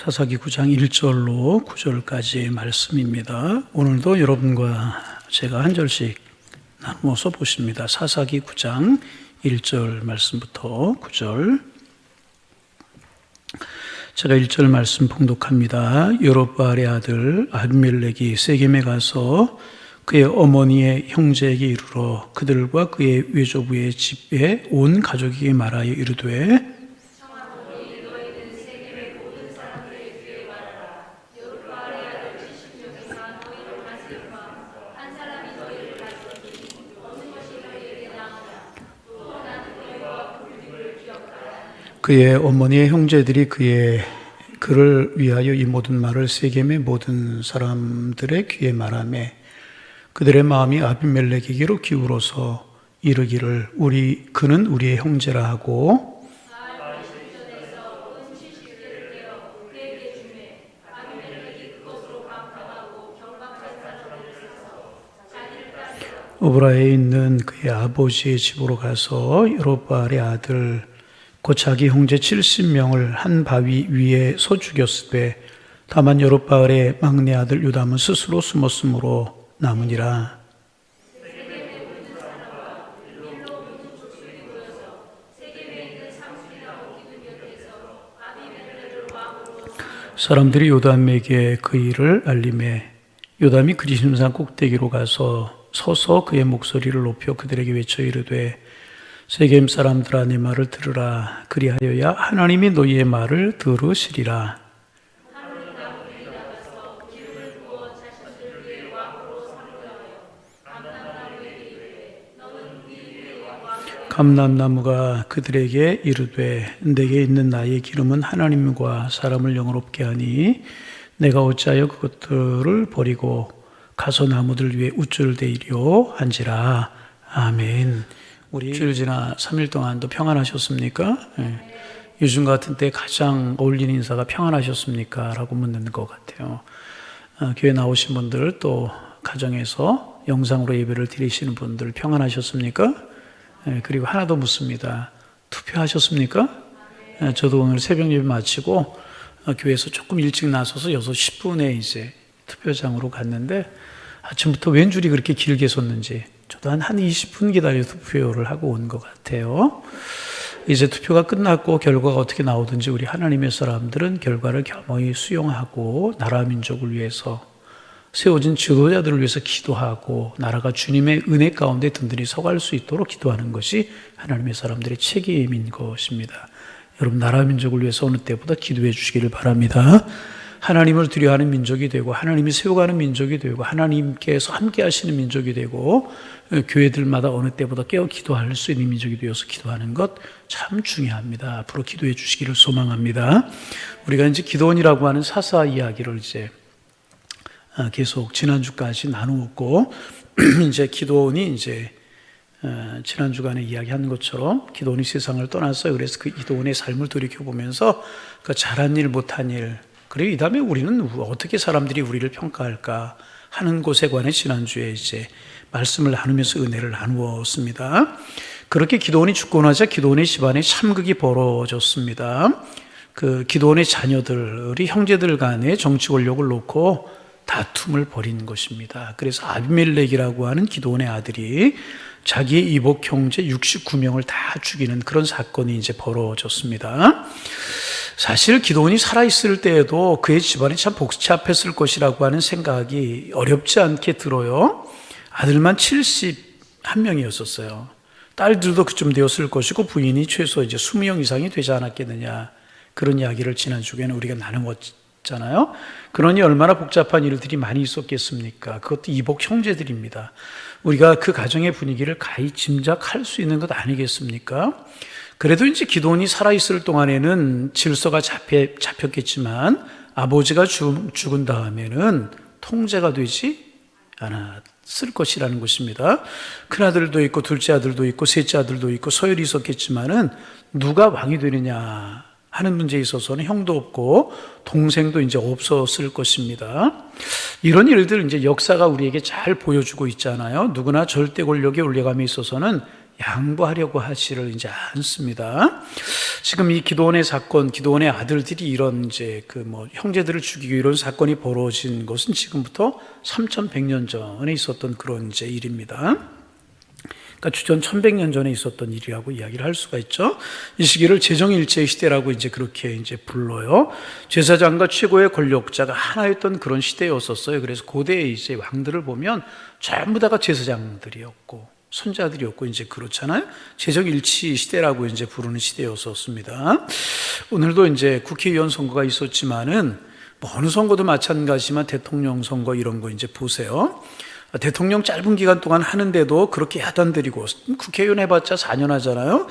사사기 9장 1절로 9절까지의 말씀입니다. 오늘도 여러분과 제가 한 절씩 나누어서 보십니다. 사사기 9장 1절 말씀부터 9절. 제가 1절 말씀 봉독합니다. 여룹바알의 아들 아비멜렉이 세겜에 가서 그의 어머니의 형제에게 이르러 그들과 그의 외조부의 집에 온 가족에게 말하여 이르되 그의 어머니의 형제들이 그를 위하여 이 모든 말을 세겜의 모든 사람들의 귀에 말하매 그들의 마음이 아비멜렉에게로 기울어서 이르기를 그는 우리의 형제라 하고 오브라에 있는 그의 아버지의 집으로 가서 여룹바알의 아들 곧 자기 형제 70명을 한 바위 위에서 죽였으되 다만 여룹바알의 막내 아들 요담은 스스로 숨었으므로 남으니라. 사람들이 요담에게 그 일을 알림해 요담이 그리심산 꼭대기로 가서 서서 그의 목소리를 높여 그들에게 외쳐 이르되 세겜 사람들아 내 말을 들으라. 그리하여야 하나님이 너희의 말을 들으시리라. 감람나무가 그들에게 이르되 내게 있는 나의 기름은 하나님과 사람을 영화롭게 하니 내가 어찌하여 그것들을 버리고 가서 나무들 위에 우쭐 대이려 한지라. 아멘. 우리 주일 지나 3일 동안도 평안하셨습니까? 네. 요즘 같은 때 가장 어울리는 인사가 평안하셨습니까? 라고 묻는 것 같아요. 교회 나오신 분들 또 가정에서 영상으로 예배를 드리시는 분들 평안하셨습니까? 네. 그리고 하나 더 묻습니다. 투표하셨습니까? 네. 저도 오늘 새벽 예배 마치고 교회에서 조금 일찍 나서서 6시 10분에 이제 투표장으로 갔는데 아침부터 웬 줄이 그렇게 길게 섰는지 저도 한 20분 기다려서 투표를 하고 온 것 같아요. 이제 투표가 끝났고 결과가 어떻게 나오든지 우리 하나님의 사람들은 결과를 겸허히 수용하고 나라 민족을 위해서 세워진 지도자들을 위해서 기도하고 나라가 주님의 은혜 가운데 든든히 서갈 수 있도록 기도하는 것이 하나님의 사람들의 책임인 것입니다. 여러분 나라 민족을 위해서 어느 때보다 기도해 주시기를 바랍니다. 하나님을 두려워하는 민족이 되고 하나님이 세워가는 민족이 되고 하나님께서 함께 하시는 민족이 되고 교회들마다 어느 때보다 깨어 기도할 수 있는 민족이 되어서 기도하는 것 참 중요합니다. 앞으로 기도해 주시기를 소망합니다. 우리가 이제 기도원이라고 하는 사사 이야기를 이제 계속 지난주까지 나누었고 이제 기도원이 이제 지난 주간에 이야기한 것처럼 기도원이 세상을 떠났어요. 그래서 그 기도원의 삶을 돌이켜보면서 그 잘한 일 못한 일 그리고 이 다음에 우리는 어떻게 사람들이 우리를 평가할까 하는 것에 관해 지난주에 이제 말씀을 나누면서 은혜를 나누었습니다. 그렇게 기도원이 죽고 나자 기도원의 집안에 참극이 벌어졌습니다. 그 기도원의 자녀들이 형제들 간에 정치 권력을 놓고 다툼을 벌인 것입니다. 그래서 아비멜렉이라고 하는 기도원의 아들이 자기의 이복 형제 69명을 다 죽이는 그런 사건이 이제 벌어졌습니다. 사실 기도원이 살아있을 때에도 그의 집안이 참 복잡했을 것이라고 하는 생각이 어렵지 않게 들어요. 아들만 71명이었었어요. 딸들도 그쯤 되었을 것이고 부인이 최소 이제 20명 이상이 되지 않았겠느냐. 그런 이야기를 지난 주에는 우리가 나누었잖아요. 그러니 얼마나 복잡한 일들이 많이 있었겠습니까? 그것도 이복 형제들입니다. 우리가 그 가정의 분위기를 가히 짐작할 수 있는 것 아니겠습니까? 그래도 이제 기도원이 살아있을 동안에는 질서가 잡혔겠지만 아버지가 죽은 다음에는 통제가 되지 않았을 것이라는 것입니다. 큰아들도 있고 둘째 아들도 있고 셋째 아들도 있고 서열이 있었겠지만은 누가 왕이 되느냐 하는 문제에 있어서는 형도 없고 동생도 이제 없었을 것입니다. 이런 일들 이제 역사가 우리에게 잘 보여주고 있잖아요. 누구나 절대 권력에 올라감에 있어서는 양보하려고 하지를 이제 않습니다. 지금 이 기드온의 사건, 기드온의 아들들이 이런 이제 형제들을 죽이고 이런 사건이 벌어진 것은 지금부터 3100년 전에 있었던 그런 이제 일입니다. 그러니까 주전 1100년 전에 있었던 일이라고 이야기를 할 수가 있죠. 이 시기를 재정일체의 시대라고 이제 그렇게 이제 불러요. 제사장과 최고의 권력자가 하나였던 그런 시대였었어요. 그래서 고대의 이제 왕들을 보면 전부 다가 제사장들이었고 손자들이었고 이제 그렇잖아요. 재정일치 시대라고 이제 부르는 시대였었습니다. 오늘도 이제 국회의원 선거가 있었지만은 어느 선거도 마찬가지지만 대통령 선거 이런 거 이제 보세요. 대통령 짧은 기간 동안 하는데도 그렇게 야단들이고 국회의원 해봤자 4년 하잖아요.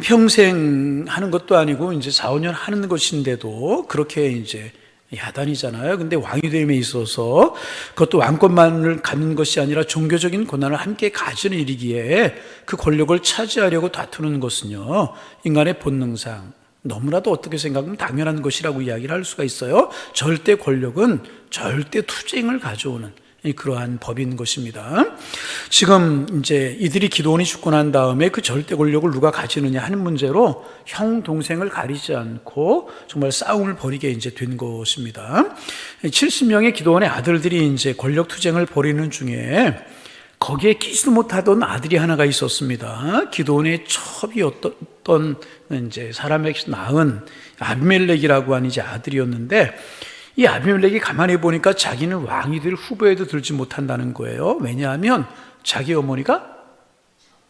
평생 하는 것도 아니고 이제 4, 5년 하는 것인데도 그렇게 이제 야단이잖아요. 근데 왕이 됨에 있어서 그것도 왕권만을 갖는 것이 아니라 종교적인 권한을 함께 가지는 일이기에 그 권력을 차지하려고 다투는 것은요, 인간의 본능상 너무나도 어떻게 생각하면 당연한 것이라고 이야기를 할 수가 있어요. 절대 권력은 절대 투쟁을 가져오는 그러한 법인 것입니다. 지금 이제 이들이 기드온이 죽고 난 다음에 그 절대 권력을 누가 가지느냐 하는 문제로 형 동생을 가리지 않고 정말 싸움을 벌이게 이제 된 것입니다. 70명의 기드온의 아들들이 이제 권력 투쟁을 벌이는 중에 거기에 끼지도 못하던 아들이 하나가 있었습니다. 기드온의 첩이었던 이제 사람에게서 낳은 아비멜렉이라고 하는 이제 아들이었는데, 이 아비멜렉이 가만히 보니까 자기는 왕이 될 후보에도 들지 못한다는 거예요. 왜냐하면 자기 어머니가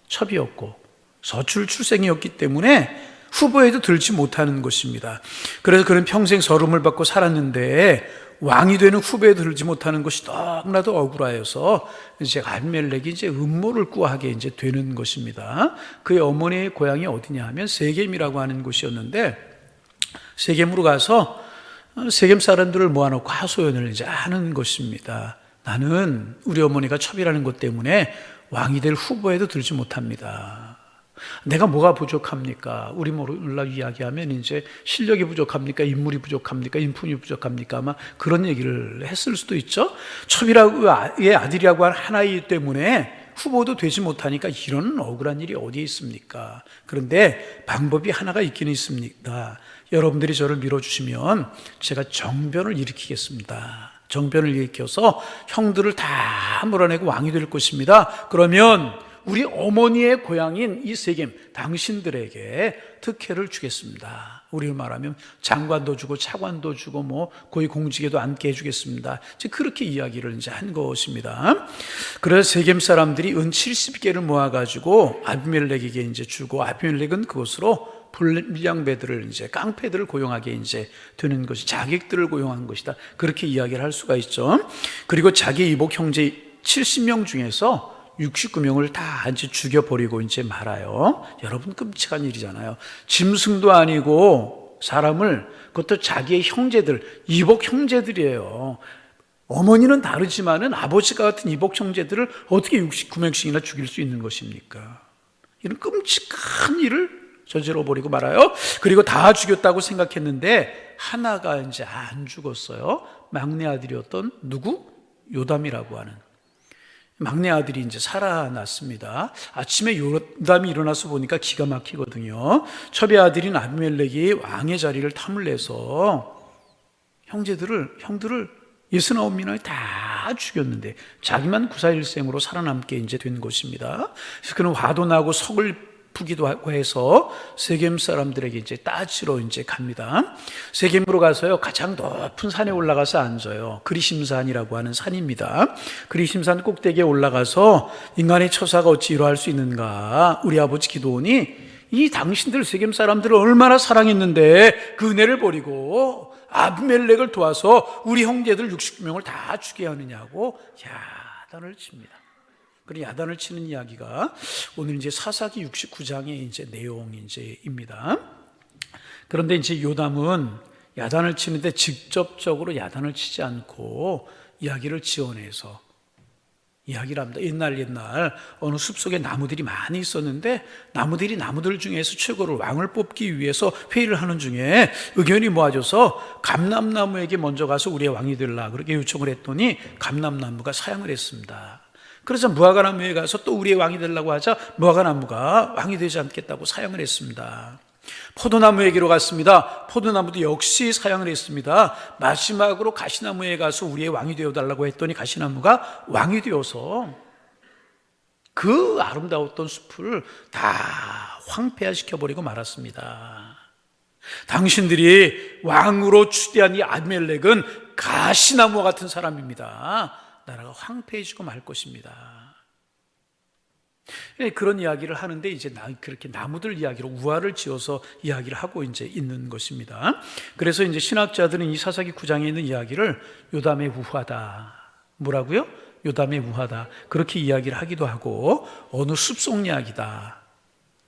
첩이었고 서출 출생이었기 때문에 후보에도 들지 못하는 것입니다. 그래서 그는 평생 서름을 받고 살았는데 왕이 되는 후보에 들지 못하는 것이 너무나도 억울하여서 이제 아비멜렉이 이제 음모를 꾸하게 이제 되는 것입니다. 그의 어머니의 고향이 어디냐 하면 세겜이라고 하는 곳이었는데, 세겜으로 가서 세겜 사람들을 모아놓고 하소연을 이제 하는 것입니다. 나는 우리 어머니가 첩이라는 것 때문에 왕이 될 후보에도 들지 못합니다. 내가 뭐가 부족합니까? 우리 몰라 이야기하면 이제 실력이 부족합니까? 인물이 부족합니까? 인품이 부족합니까? 아마 그런 얘기를 했을 수도 있죠. 첩이라고의 아들이라고 한 하나이기 때문에 후보도 되지 못하니까 이런 억울한 일이 어디에 있습니까? 그런데 방법이 하나가 있기는 있습니다. 여러분들이 저를 밀어주시면 제가 정변을 일으키겠습니다. 정변을 일으켜서 형들을 다 몰아내고 왕이 될 것입니다. 그러면 우리 어머니의 고향인 이 세겜 당신들에게 특혜를 주겠습니다. 우리를 말하면 장관도 주고 차관도 주고 뭐 고위공직에도 앉게 해주겠습니다. 이제 그렇게 이야기를 이제 한 것입니다. 그래서 세겜 사람들이 은 70개를 모아가지고 아비멜렉에게 이제 주고, 아비멜렉은 그것으로 불량배들을 이제 깡패들을 고용하게 이제 되는 것이, 자객들을 고용한 것이다. 그렇게 이야기를 할 수가 있죠. 그리고 자기 이복 형제 70명 중에서 69명을 다 이제 죽여버리고 이제 말아요. 여러분, 끔찍한 일이잖아요. 짐승도 아니고 사람을, 그것도 자기의 형제들, 이복 형제들이에요. 어머니는 다르지만은 아버지가 같은 이복 형제들을 어떻게 69명씩이나 죽일 수 있는 것입니까? 이런 끔찍한 일을 저질러 버리고 말아요. 그리고 다 죽였다고 생각했는데 하나가 이제 안 죽었어요. 막내 아들이었던 누구? 요담이라고 하는 막내 아들이 이제 살아났습니다. 아침에 요담이 일어나서 보니까 기가 막히거든요. 첩의 아들인 아비멜렉이 왕의 자리를 탐을 내서 형들을 69명을 다 죽였는데 자기만 구사일생으로 살아남게 이제 된 것입니다. 그래서 그는 화도 나고 석을 푸기도 하고 해서 세겜 사람들에게 이제 따지러 이제 갑니다. 세겜으로 가서요, 가장 높은 산에 올라가서 앉아요. 그리심산이라고 하는 산입니다. 그리심산 꼭대기에 올라가서 인간의 처사가 어찌 이러할 수 있는가? 우리 아버지 기드온이 이 당신들 세겜 사람들을 얼마나 사랑했는데 그 은혜를 버리고 아비멜렉을 도와서 우리 형제들 69명을 다 죽게 하느냐고 야단을 칩니다. 그 야단을 치는 이야기가 오늘 이제 사사기 69장의 이제 내용입니다. 그런데 이제 요담은 야단을 치는데 직접적으로 야단을 치지 않고 이야기를 지어내서 이야기를 합니다. 옛날 어느 숲속에 나무들이 많이 있었는데 나무들 중에서 최고로 왕을 뽑기 위해서 회의를 하는 중에 의견이 모아져서 감람나무에게 먼저 가서 우리의 왕이 되라 그렇게 요청을 했더니 감람나무가 사양을 했습니다. 그래서 무화과나무에 가서 또 우리의 왕이 되려고 하자 무화과나무가 왕이 되지 않겠다고 사양을 했습니다. 포도나무에게로 갔습니다. 포도나무도 역시 사양을 했습니다. 마지막으로 가시나무에 가서 우리의 왕이 되어달라고 했더니 가시나무가 왕이 되어서 그 아름다웠던 숲을 다 황폐화시켜버리고 말았습니다. 당신들이 왕으로 추대한 이 아비멜렉은 가시나무와 같은 사람입니다. 나라가 황폐해지고 말 것입니다. 그런 이야기를 하는데 이제 그렇게 나무들 이야기로 우화를 지어서 이야기를 하고 이제 있는 것입니다. 그래서 이제 신학자들은 이 사사기 9장에 있는 이야기를 요담의 우화다. 뭐라고요? 요담의 우화다. 그렇게 이야기를 하기도 하고 어느 숲속 이야기다.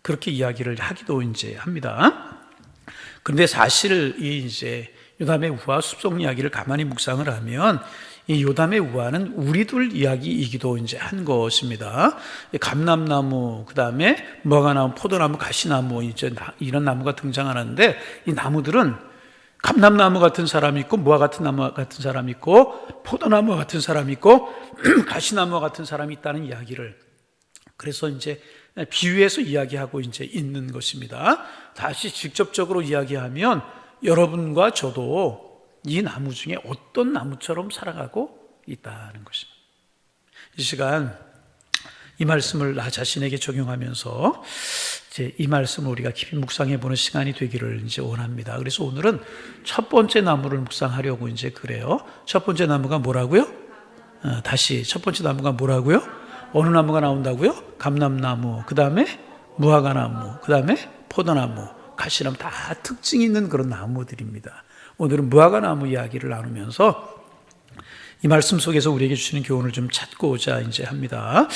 그렇게 이야기를 하기도 이제 합니다. 그런데 사실 이 이제 요담의 우화 숲속 이야기를 가만히 묵상을 하면 이 요담의 우화는 우리들 이야기이기도 이제 한 것입니다. 감람나무, 그 다음에 무화과나무, 포도나무, 가시나무 이제 이런 나무가 등장하는데 이 나무들은 감람나무 같은 사람이 있고 무화 같은 나무 같은 사람이 있고 포도나무 같은 사람이 있고 가시나무 같은 사람이 있다는 이야기를 그래서 이제 비유해서 이야기하고 이제 있는 것입니다. 다시 직접적으로 이야기하면 여러분과 저도 이 나무 중에 어떤 나무처럼 살아가고 있다는 것입니다. 이 시간 이 말씀을 나 자신에게 적용하면서 이제 이 말씀을 우리가 깊이 묵상해 보는 시간이 되기를 이제 원합니다. 그래서 오늘은 첫 번째 나무를 묵상하려고 이제 그래요. 첫 번째 나무가 뭐라고요? 다시 첫 번째 나무가 뭐라고요? 어느 나무가 나온다고요? 감람나무, 그 다음에 무화과나무, 그 다음에 포도나무, 가시나무 다 특징이 있는 그런 나무들입니다. 오늘은 무화과나무 이야기를 나누면서 이 말씀 속에서 우리에게 주시는 교훈을 좀 찾고자 이제 합니다.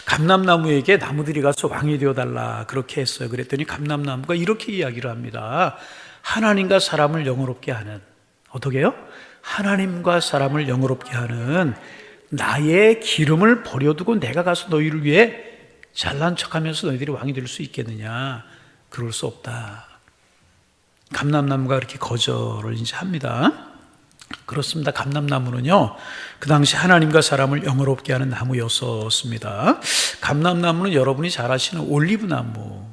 감람나무에게 나무들이 가서 왕이 되어달라 그렇게 했어요. 그랬더니 감람나무가 이렇게 이야기를 합니다. 하나님과 사람을 영화롭게 하는 어떻게요? 하나님과 사람을 영화롭게 하는 나의 기름을 버려두고 내가 가서 너희를 위해 잘난 척하면서 너희들이 왕이 될 수 있겠느냐? 그럴 수 없다. 감람나무가 그렇게 거절을 이제 합니다. 그렇습니다. 감람나무는요, 그 당시 하나님과 사람을 영화롭게 하는 나무였었습니다. 감람나무는 여러분이 잘 아시는 올리브나무입니다.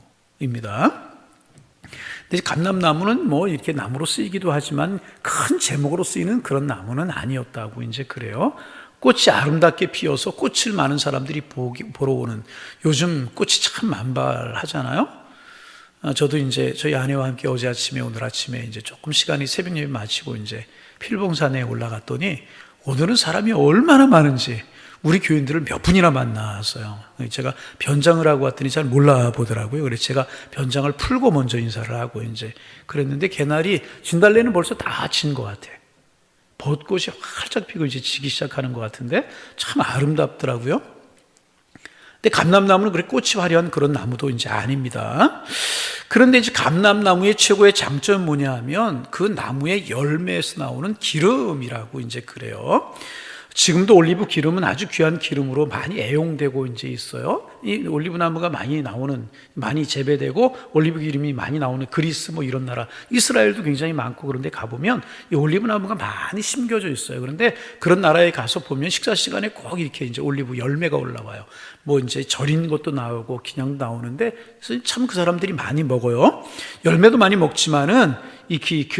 근데 감람나무는 뭐 이렇게 나무로 쓰이기도 하지만 큰 제목으로 쓰이는 그런 나무는 아니었다고 이제 그래요. 꽃이 아름답게 피어서 꽃을 많은 사람들이 보러 오는 요즘 꽃이 참 만발하잖아요. 저도 이제 저희 아내와 함께 어제 아침에 오늘 아침에 이제 조금 시간이 새벽 예배 마치고 이제 필봉산에 올라갔더니 오늘은 사람이 얼마나 많은지 우리 교인들을 몇 분이나 만났어요. 제가 변장을 하고 왔더니 잘 몰라보더라고요. 그래서 제가 변장을 풀고 먼저 인사를 하고 이제 그랬는데 개나리 진달래는 벌써 다 진 것 같아. 벚꽃이 활짝 피고 이제 지기 시작하는 것 같은데 참 아름답더라고요. 근데 감람나무는 그렇게 꽃이 화려한 그런 나무도 이제 아닙니다. 그런데 이제 감람나무의 최고의 장점은 뭐냐 하면 그 나무의 열매에서 나오는 기름이라고 이제 그래요. 지금도 올리브 기름은 아주 귀한 기름으로 많이 애용되고 이제 있어요. 이 올리브 나무가 많이 재배되고 올리브 기름이 많이 나오는 그리스 뭐 이런 나라, 이스라엘도 굉장히 많고 그런데 가보면 이 올리브 나무가 많이 심겨져 있어요. 그런데 그런 나라에 가서 보면 식사 시간에 꼭 이렇게 이제 올리브 열매가 올라와요. 뭐 이제 절인 것도 나오고 그냥 나오는데 참 그 사람들이 많이 먹어요. 열매도 많이 먹지만은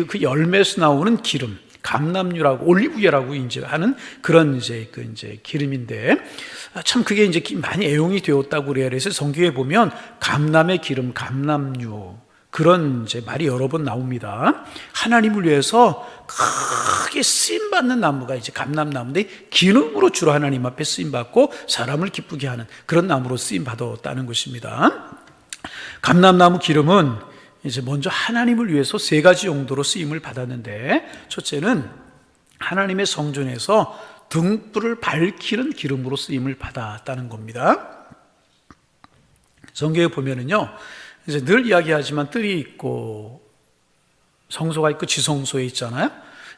그 열매에서 나오는 기름, 감람유라고 올리브유라고 이제 하는 그런 이제 기름인데 참 그게 이제 많이 애용이 되었다고 그래요. 그래서 성경에 보면 감람의 기름, 감람유 그런 이제 말이 여러 번 나옵니다. 하나님을 위해서 크게 쓰임 받는 나무가 이제 감람나무인데 기름으로 주로 하나님 앞에 쓰임 받고 사람을 기쁘게 하는 그런 나무로 쓰임 받았다는 것입니다. 감람나무 기름은 이제 먼저 하나님을 위해서 세 가지 용도로 쓰임을 받았는데 첫째는 하나님의 성전에서 등불을 밝히는 기름으로 쓰임을 받았다는 겁니다. 성경에 보면은요, 이제 늘 이야기하지만 뜰이 있고 성소가 있고 지성소에 있잖아요.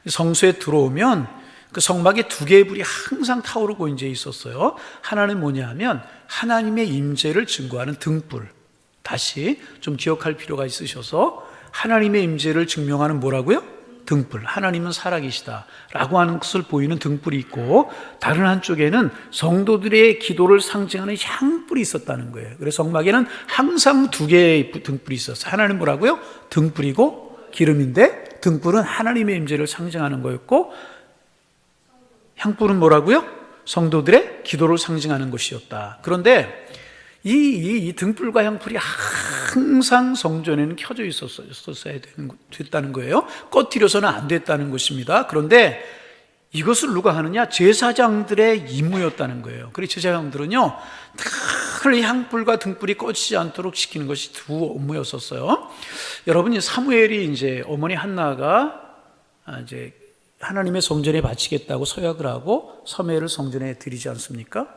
성소에 들어오면 그 성막에 두 개의 불이 항상 타오르고 이제 있었어요. 하나는 뭐냐 하면 하나님의 임재를 증거하는 등불. 다시 좀 기억할 필요가 있으셔서 하나님의 임재를 증명하는 뭐라고요? 등불, 하나님은 살아계시다라고 하는 것을 보이는 등불이 있고, 다른 한쪽에는 성도들의 기도를 상징하는 향불이 있었다는 거예요. 그래서 성막에는 항상 두 개의 등불이 있었어요. 하나는 뭐라고요? 등불이고 기름인데, 등불은 하나님의 임재를 상징하는 거였고, 향불은 뭐라고요? 성도들의 기도를 상징하는 것이었다. 그런데 이 등불과 향불이 항상 성전에는 켜져 있었어야 됐다는 거예요. 꺼뜨려서는 안 됐다는 것입니다. 그런데 이것을 누가 하느냐? 제사장들의 임무였다는 거예요. 그래서 제사장들은요, 늘 향불과 등불이 꺼지지 않도록 시키는 것이 두 업무였었어요. 여러분이 사무엘이 이제 어머니 한나가 이제 하나님의 성전에 바치겠다고 서약을 하고 사무엘을 성전에 드리지 않습니까?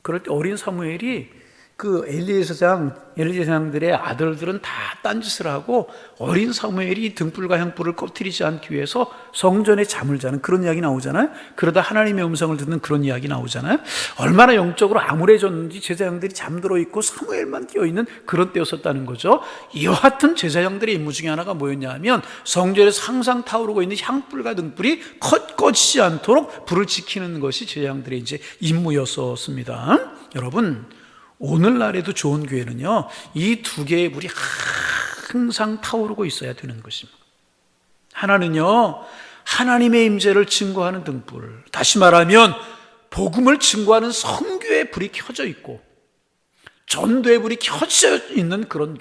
그럴 때 어린 사무엘이 그 엘리 제사장들의 아들들은 다 딴짓을 하고 어린 사무엘이 등불과 향불을 꺼뜨리지 않기 위해서 성전에 잠을 자는 그런 이야기 나오잖아요. 그러다 하나님의 음성을 듣는 그런 이야기 나오잖아요. 얼마나 영적으로 암울해졌는지 제사장들이 잠들어 있고 사무엘만 깨어있는 그런 때였었다는 거죠. 이와 같은 제사장들의 임무 중에 하나가 뭐였냐 하면 성전에서 항상 타오르고 있는 향불과 등불이 꺼지지 않도록 불을 지키는 것이 제사장들의 이제 임무였었습니다. 여러분, 오늘날에도 좋은 교회는요, 이 두 개의 불이 항상 타오르고 있어야 되는 것입니다. 하나는요, 하나님의 임재를 증거하는 등불, 다시 말하면 복음을 증거하는 선교의 불이 켜져 있고 전도의 불이 켜져 있는 그런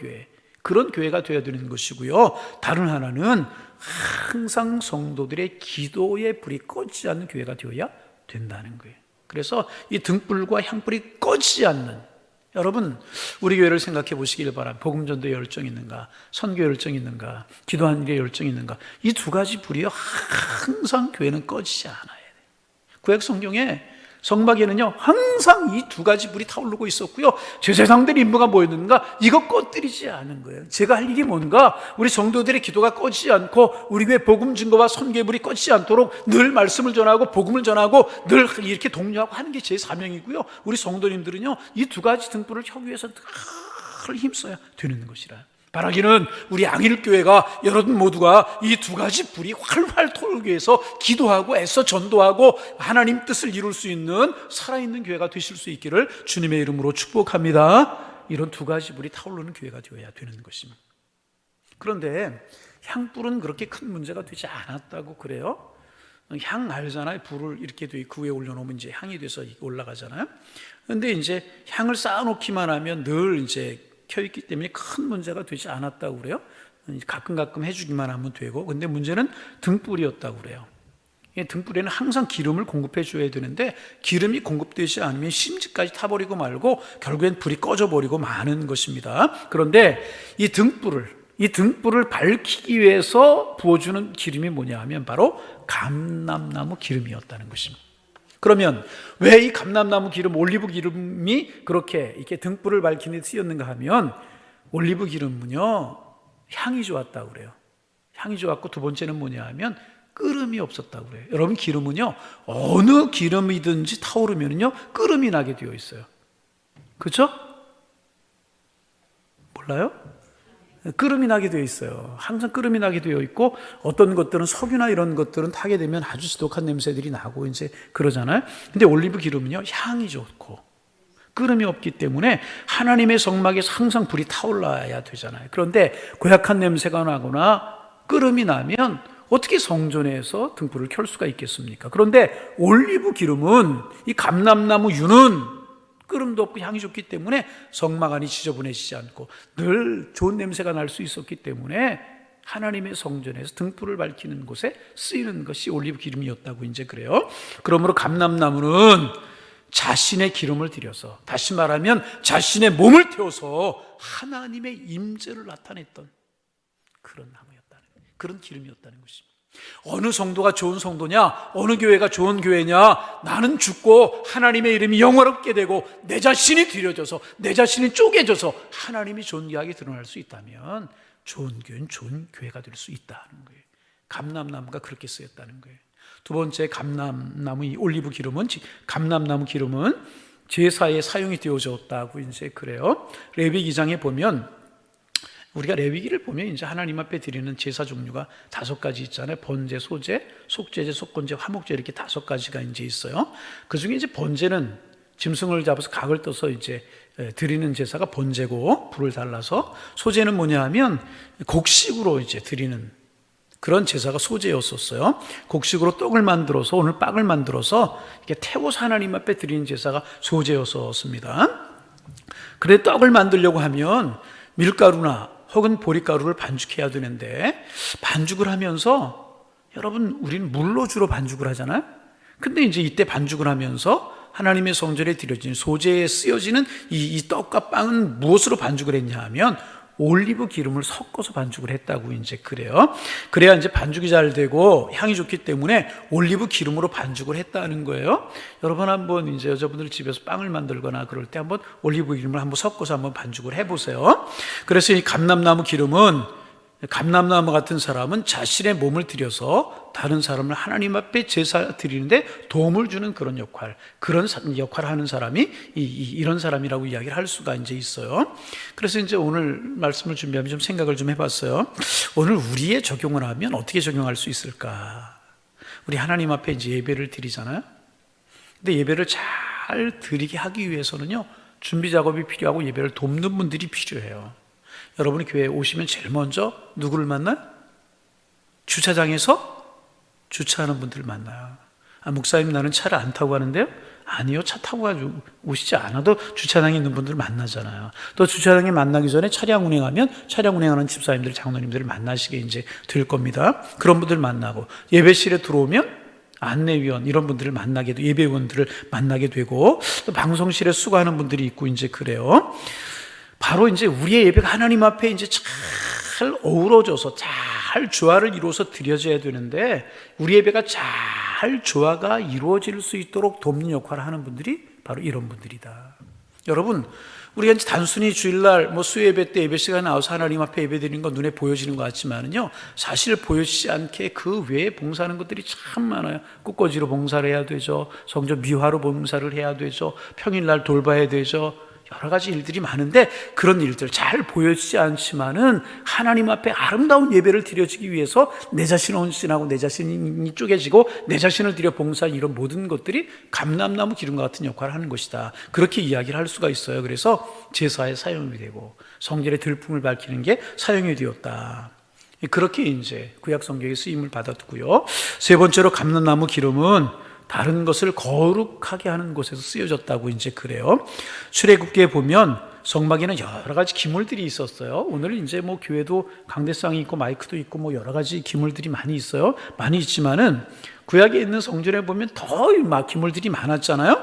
교회가 되어야 되는 것이고요. 다른 하나는 항상 성도들의 기도의 불이 꺼지지 않는 교회가 되어야 된다는 거예요. 그래서 이 등불과 향불이 꺼지지 않는, 여러분, 우리 교회를 생각해 보시길 바랍니다. 복음 전도에 열정이 있는가, 선교 열정이 있는가, 기도하는 일에 열정이 있는가. 이 두 가지 불이요, 항상 교회는 꺼지지 않아야 돼요. 구약 성경에 성막에는요, 항상 이 두 가지 불이 타오르고 있었고요. 제사장들의 임무가 뭐였는가? 이거 꺼뜨리지 않은 거예요. 제가 할 일이 뭔가? 우리 성도들의 기도가 꺼지지 않고 우리 교회 복음 증거와 선교의 불이 꺼지지 않도록 늘 말씀을 전하고 복음을 전하고 늘 이렇게 독려하고 하는 게 제 사명이고요. 우리 성도님들은요, 이 두 가지 등불을 켜기 위해서 늘 힘써야 되는 것이라. 바라기는 우리 angil교회가 여러분 모두가 이 두 가지 불이 활활 타오르기 위해서 기도하고 애써 전도하고 하나님 뜻을 이룰 수 있는 살아있는 교회가 되실 수 있기를 주님의 이름으로 축복합니다. 이런 두 가지 불이 타오르는 교회가 되어야 되는 것입니다. 그런데 향불은 그렇게 큰 문제가 되지 않았다고 그래요. 향 알잖아요. 불을 이렇게 그 위에 올려놓으면 이제 향이 돼서 올라가잖아요. 그런데 이제 향을 쌓아놓기만 하면 늘 이제 켜있기 때문에 큰 문제가 되지 않았다고 그래요. 가끔 해주기만 하면 되고. 근데 문제는 등불이었다고 그래요. 등불에는 항상 기름을 공급해 줘야 되는데 기름이 공급되지 않으면 심지까지 타버리고 말고 결국엔 불이 꺼져버리고 마는 것입니다. 그런데 이 등불을 밝히기 위해서 부어주는 기름이 뭐냐 하면 바로 감람나무 기름이었다는 것입니다. 그러면 왜 이 감람나무 기름, 올리브 기름이 그렇게 이렇게 등불을 밝히는 데 쓰였는가 하면, 올리브 기름은요, 향이 좋았다고 그래요. 향이 좋았고, 두 번째는 뭐냐 하면 끓음이 없었다고 그래요. 여러분, 기름은요, 어느 기름이든지 타오르면요 끓음이 나게 되어 있어요. 그렇죠? 몰라요? 끓음이 나게 되어 있어요. 항상 끓음이 나게 되어 있고, 어떤 것들은 석유나 이런 것들은 타게 되면 아주 지독한 냄새들이 나고 이제 그러잖아요. 근데 올리브 기름은요, 향이 좋고 끓음이 없기 때문에 하나님의 성막에서 항상 불이 타올라야 되잖아요. 그런데 고약한 냄새가 나거나 끓음이 나면 어떻게 성전에서 등불을 켤 수가 있겠습니까? 그런데 올리브 기름은, 이 감람나무 유는 끓음도 없고 향이 좋기 때문에 성막 안이 지저분해지지 않고 늘 좋은 냄새가 날 수 있었기 때문에 하나님의 성전에서 등불을 밝히는 곳에 쓰이는 것이 올리브 기름이었다고 이제 그래요. 그러므로 감람나무는 자신의 기름을 들여서, 다시 말하면 자신의 몸을 태워서 하나님의 임재를 나타냈던 그런 나무였다는, 그런 기름이었다는 것입니다. 어느 성도가 좋은 성도냐, 어느 교회가 좋은 교회냐, 나는 죽고 하나님의 이름이 영화롭게 되고 내 자신이 들여져서 내 자신이 쪼개져서 하나님이 존귀하게 드러날 수 있다면 좋은 교회는 좋은 교회가 될 수 있다는 거예요. 감람나무가 그렇게 쓰였다는 거예요. 두 번째, 감람나무, 이 올리브 기름은, 감람나무 기름은 제사에 사용이 되어졌다고 이제 그래요. 레위기 2장에 보면 우리가 레위기를 보면 이제 하나님 앞에 드리는 제사 종류가 5가지 있잖아요. 번제, 소제, 속죄제, 속건제, 화목제 이렇게 5가지가 이제 있어요. 그 중에 이제 번제는 짐승을 잡아서 각을 떠서 이제 드리는 제사가 번제고, 불을 달라서, 소제는 뭐냐 하면 곡식으로 이제 드리는 그런 제사가 소제였었어요. 곡식으로 떡을 만들어서, 오늘 빵을 만들어서 이렇게 태워서 하나님 앞에 드리는 제사가 소제였었습니다. 그래 떡을 만들려고 하면 밀가루나 혹은 보리가루를 반죽해야 되는데, 반죽을 하면서 여러분 우리는 물로 주로 반죽을 하잖아요. 근데 이제 이때 반죽을 하면서 하나님의 성전에 드려지는 소제에 쓰여지는 이 떡과 빵은 무엇으로 반죽을 했냐 하면 올리브 기름을 섞어서 반죽을 했다고 이제 그래요. 그래야 이제 반죽이 잘 되고 향이 좋기 때문에 올리브 기름으로 반죽을 했다는 거예요. 여러분 한번 이제 여자분들 집에서 빵을 만들거나 그럴 때 한번 올리브 기름을 한번 섞어서 한번 반죽을 해보세요. 그래서 이 감람나무 기름은, 감람나무 같은 사람은 자신의 몸을 들여서 다른 사람을 하나님 앞에 제사 드리는데 도움을 주는 그런 역할, 그런 역할을 하는 사람이 이런 사람이라고 이야기를 할 수가 이제 있어요. 그래서 이제 오늘 말씀을 준비하면 좀 생각을 좀 해봤어요. 오늘 우리의 적용을 하면 어떻게 적용할 수 있을까? 우리 하나님 앞에 이제 예배를 드리잖아요. 근데 예배를 잘 드리게 하기 위해서는요, 준비 작업이 필요하고 예배를 돕는 분들이 필요해요. 여러분이 교회에 오시면 제일 먼저 누구를 만나요? 주차장에서 주차하는 분들을 만나요. 목사님 나는 차를 안 타고 가는데요? 아니요, 차 타고 가지고 오시지 않아도 주차장에 있는 분들을 만나잖아요. 또 주차장에 만나기 전에 차량 운행하면 차량 운행하는 집사님들, 장로님들을 만나시게 이제 될 겁니다. 그런 분들 만나고, 예배실에 들어오면 안내위원 이런 분들을 만나게 되고, 예배위원들을 만나게 되고, 또 방송실에 수고하는 분들이 있고 이제 그래요. 바로 이제 우리의 예배가 하나님 앞에 이제 잘 어우러져서 잘 조화를 이루어서 드려져야 되는데, 우리 예배가 잘 조화가 이루어질 수 있도록 돕는 역할을 하는 분들이 바로 이런 분들이다. 여러분, 우리가 이제 단순히 주일날 수요 예배 때 예배 시간에 나와서 하나님 앞에 예배 드리는 건 눈에 보여지는 것 같지만은요, 사실 보여지지 않게 그 외에 봉사하는 것들이 참 많아요. 꽃꽂이로 봉사를 해야 되죠. 성전 미화로 봉사를 해야 되죠. 평일날 돌봐야 되죠. 여러 가지 일들이 많은데, 그런 일들 잘 보여지지 않지만은 하나님 앞에 아름다운 예배를 드려지기 위해서 내 자신을 헌신하고 내 자신이 쪼개지고 내 자신을 드려 봉사한 이런 모든 것들이 감람나무 기름과 같은 역할을 하는 것이다. 그렇게 이야기를 할 수가 있어요. 그래서 제사에 사용이 되고 성전의 들품을 밝히는 게 사용이 되었다. 그렇게 이제 구약 성경에 쓰임을 받았고요. 세 번째로 감람나무 기름은 다른 것을 거룩하게 하는 곳에서 쓰여졌다고 이제 그래요. 출애굽기에 보면 성막에는 여러 가지 기물들이 있었어요. 오늘 이제 교회도 강대상이 있고 마이크도 있고 여러 가지 기물들이 많이 있어요. 많이 있지만은 구약에 있는 성전에 보면 더 기물들이 많았잖아요.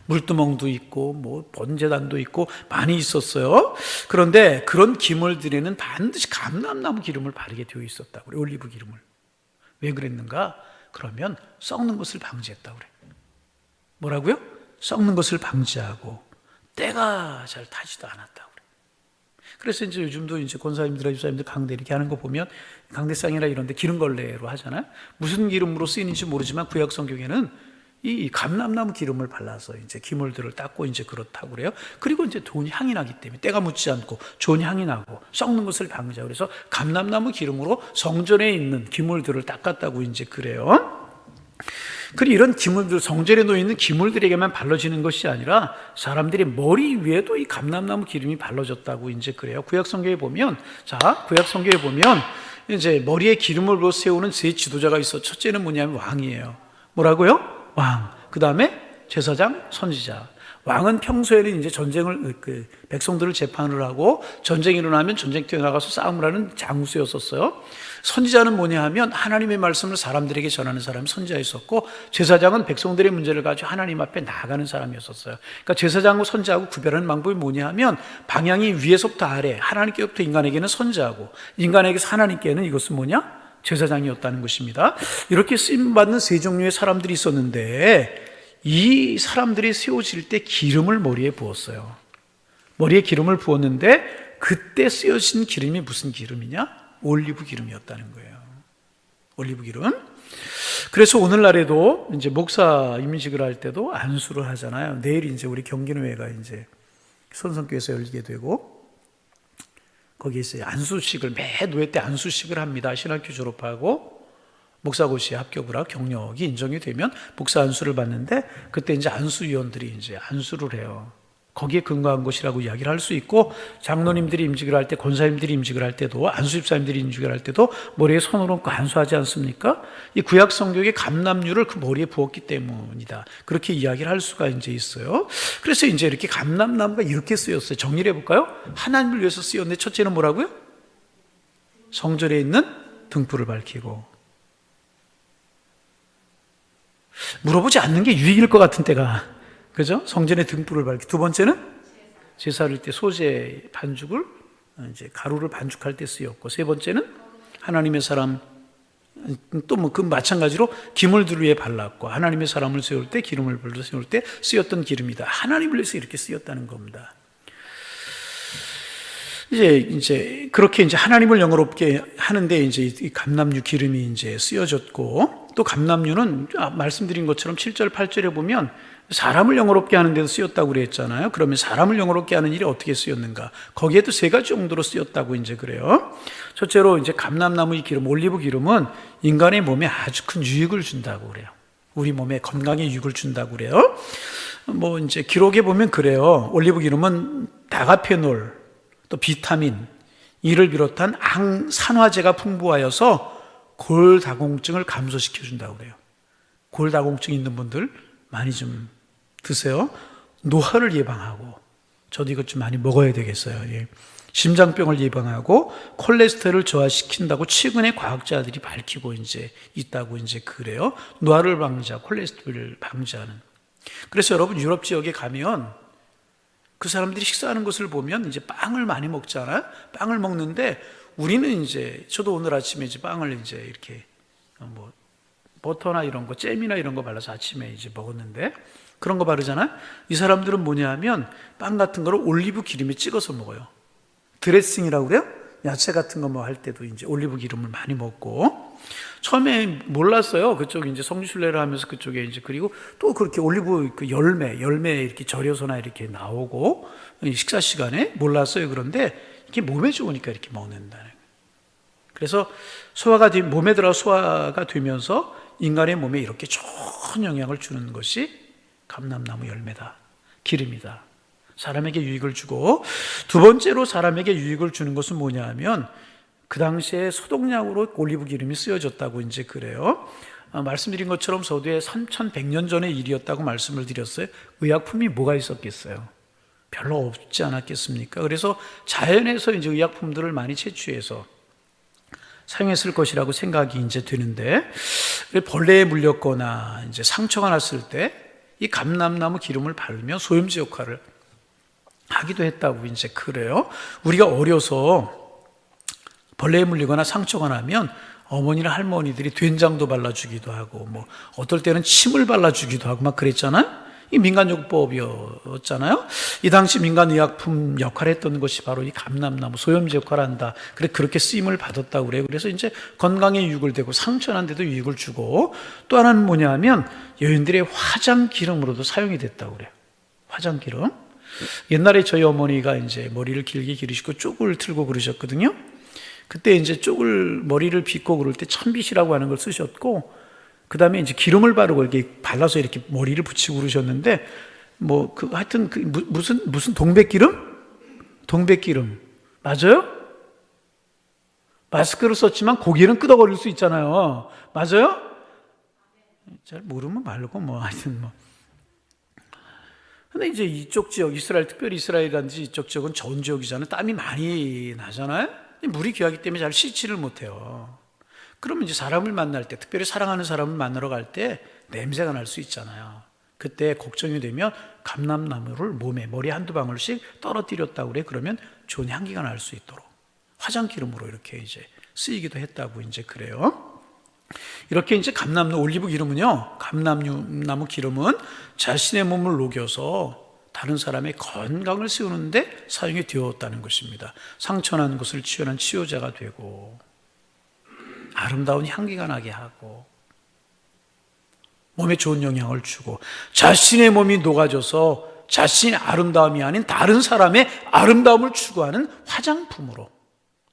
물두멍도 있고 번제단도 있고 많이 있었어요. 그런데 그런 기물들에는 반드시 감람나무 기름을 바르게 되어 있었다고 그래요. 올리브 기름을. 왜 그랬는가? 그러면 썩는 것을 방지했다고 그래. 뭐라고요? 썩는 것을 방지하고 때가 잘 타지도 않았다고 그래. 그래서 이제 요즘도 이제 권사님들, 집사님들 강대 이렇게 하는 거 보면 강대상이나 이런 데 기름 걸레로 하잖아요. 무슨 기름으로 쓰이는지 모르지만 구약 성경에는 이 감람나무 기름을 발라서 이제 기물들을 닦고 이제 그렇다고 그래요. 그리고 이제 좋은 향이 나기 때문에 때가 묻지 않고 좋은 향이 나고 썩는 것을 방지하고, 그래서 감람나무 기름으로 성전에 있는 기물들을 닦았다고 이제 그래요. 그리고 이런 기물들, 성전에 놓여 있는 기물들에게만 발라지는 것이 아니라 사람들의 머리 위에도 이 감람나무 기름이 발라졌다고 이제 그래요. 구약 성경에 보면, 구약 성경에 보면 이제 머리에 기름을 부어 세우는 세 지도자가 있어. 첫째는 뭐냐면 왕이에요. 뭐라고요? 왕. 그 다음에 제사장, 선지자. 왕은 평소에는 이제 전쟁을, 백성들을 재판을 하고 전쟁이 일어나면 전쟁터에 나가서 싸움을 하는 장수였었어요. 선지자는 뭐냐 하면 하나님의 말씀을 사람들에게 전하는 사람이 선지자였었고, 제사장은 백성들의 문제를 가지고 하나님 앞에 나아가는 사람이었었어요. 그러니까 제사장과 선지자하고 구별하는 방법이 뭐냐 하면, 방향이 위에서부터 아래, 하나님께부터 인간에게는 선지자고 인간에게서 하나님께는 이것은 뭐냐? 제사장이었다는 것입니다. 이렇게 쓰임받는 세 종류의 사람들이 있었는데, 이 사람들이 세워질 때 기름을 머리에 부었어요. 머리에 기름을 부었는데 그때 쓰여진 기름이 무슨 기름이냐? 올리브 기름이었다는 거예요. 올리브 기름. 그래서 오늘날에도 이제 목사 임직을 할 때도 안수를 하잖아요. 내일 이제 우리 경기노회가 이제 선성교회에서 열리게 되고, 거기에 있어요. 안수식을 매 노예 때 안수식을 합니다. 신학교 졸업하고 목사고시에 합격을 하고 경력이 인정이 되면 목사 안수를 받는데 그때 이제 안수위원들이 이제 안수를 해요. 거기에 근거한 것이라고 이야기를 할 수 있고 장로님들이 임직을 할 때 권사님들이 임직을 할 때도 안수집사님들이 임직을 할 때도 머리에 손을 얹고 안수하지 않습니까? 이 구약 성경의 감람류를 그 머리에 부었기 때문이다. 그렇게 이야기를 할 수가 이제 있어요. 그래서 이제 이렇게 감람나무가 이렇게 쓰였어요. 정리를 해볼까요? 하나님을 위해서 쓰였는데 첫째는 뭐라고요? 성전에 있는 등불을 밝히고. 물어보지 않는 게 유익일 것 같은 때가, 그죠? 성전에 등불을 밝히고. 두 번째는 제사를 때 소재 반죽을 이제 가루를 반죽할 때 쓰였고, 세 번째는 하나님의 사람, 또 뭐 그 마찬가지로 기물들 위에 발랐고, 하나님의 사람을 세울 때 기름을 불러 세울 때 쓰였던 기름이다. 하나님을 위해서 이렇게 쓰였다는 겁니다. 이제 그렇게 이제 하나님을 영화롭게 하는데 이제 이 감람류 기름이 이제 쓰여졌고, 또 감람류는 말씀드린 것처럼 7절 8절에 보면 사람을 영화롭게 하는 데도 쓰였다고 그랬잖아요. 그러면 사람을 영화롭게 하는 일이 어떻게 쓰였는가? 거기에도 세 가지 정도로 쓰였다고 이제 그래요. 첫째로 이제 감람나무 이 기름, 올리브 기름은 인간의 몸에 아주 큰 유익을 준다고 그래요. 우리 몸에 건강에 유익을 준다고 그래요. 뭐 이제 기록에 보면 그래요. 올리브 기름은 다가페놀, 또 비타민, 이를 비롯한 항산화제가 풍부하여서 골다공증을 감소시켜 준다고 그래요. 골다공증 있는 분들 많이 좀 드세요. 노화를 예방하고, 저도 이것 좀 많이 먹어야 되겠어요. 예. 심장병을 예방하고 콜레스테롤을 저하시킨다고 최근에 과학자들이 밝히고 이제 있다고 이제 그래요. 노화를 방지하고 콜레스테롤을 방지하는. 그래서 여러분 유럽 지역에 가면 그 사람들이 식사하는 것을 보면 이제 빵을 많이 먹잖아요. 빵을 먹는데 우리는 이제 저도 오늘 아침에 이제 빵을 이제 이렇게 뭐 버터나 이런 거, 잼이나 이런 거 발라서 아침에 이제 먹었는데 그런 거 바르잖아요. 이 사람들은 뭐냐 하면 빵 같은 거를 올리브 기름에 찍어서 먹어요. 드레싱이라고 그래요? 야채 같은 거 뭐 할 때도 이제 올리브 기름을 많이 먹고. 처음에 몰랐어요. 그쪽 이제 성지순례를 하면서 그쪽에 이제 그리고 또 그렇게 올리브 그 열매 이렇게 절여서나 이렇게 나오고 식사 시간에 몰랐어요. 그런데 이게 몸에 좋으니까 이렇게 먹는다는 거예요. 그래서 몸에 들어 소화가 되면서 인간의 몸에 이렇게 좋은 영향을 주는 것이 감람나무 열매다. 기름이다. 사람에게 유익을 주고, 두 번째로 사람에게 유익을 주는 것은 뭐냐 하면 그 당시에 소독약으로 올리브 기름이 쓰여졌다고 이제 그래요. 말씀드린 것처럼 서두에 3100년 전의 일이었다고 말씀을 드렸어요. 의약품이 뭐가 있었겠어요? 별로 없지 않았겠습니까? 그래서 자연에서 이제 의약품들을 많이 채취해서 사용했을 것이라고 생각이 이제 되는데, 벌레에 물렸거나 이제 상처가 났을 때 이 감람나무 기름을 바르면 소염제 역할을 하기도 했다고 이제 그래요. 우리가 어려서 벌레에 물리거나 상처가 나면 어머니나 할머니들이 된장도 발라주기도 하고, 뭐 어떨 때는 침을 발라주기도 하고 막 그랬잖아요. 이 민간요법이었잖아요. 이 당시 민간의약품 역할을 했던 것이 바로 이 감람나무 소염제 역할을 한다. 그렇게 쓰임을 받았다고 그래요. 그래서 이제 건강에 유익을 되고 상처난데도 유익을 주고, 또 하나는 뭐냐 하면 여인들의 화장 기름으로도 사용이 됐다고 그래요. 화장 기름. 옛날에 저희 어머니가 이제 머리를 길게 기르시고 쪽을 틀고 그러셨거든요. 그때 이제 쪽을 머리를 빗고 그럴 때 천빗이라고 하는 걸 쓰셨고, 그 다음에 이제 기름을 바르고 이렇게 발라서 이렇게 머리를 붙이고 그러셨는데, 뭐, 하여튼, 무슨 동백기름? 동백기름. 맞아요? 마스크를 썼지만 고기는 끄덕거릴 수 있잖아요. 맞아요? 잘 모르면 말고, 뭐, 하여튼 뭐. 근데 이제 이쪽 지역, 이스라엘, 특별히 이스라엘이라든지 이쪽 지역은 저온 지역이잖아요. 땀이 많이 나잖아요. 물이 귀하기 때문에 잘 씻지를 못해요. 그러면 이제 사람을 만날 때, 특별히 사랑하는 사람을 만나러 갈 때 냄새가 날 수 있잖아요. 그때 걱정이 되면 감람나무를 몸에 머리 한두 방울씩 떨어뜨렸다고 그래. 그러면 좋은 향기가 날 수 있도록 화장기름으로 이렇게 이제 쓰이기도 했다고 이제 그래요. 이렇게 이제 감람나무 올리브 기름은요, 감람나무 기름은 자신의 몸을 녹여서 다른 사람의 건강을 세우는데 사용이 되었다는 것입니다. 상처난 곳을 치유하는 치유제가 되고, 아름다운 향기가 나게 하고, 몸에 좋은 영향을 주고, 자신의 몸이 녹아져서 자신의 아름다움이 아닌 다른 사람의 아름다움을 추구하는 화장품으로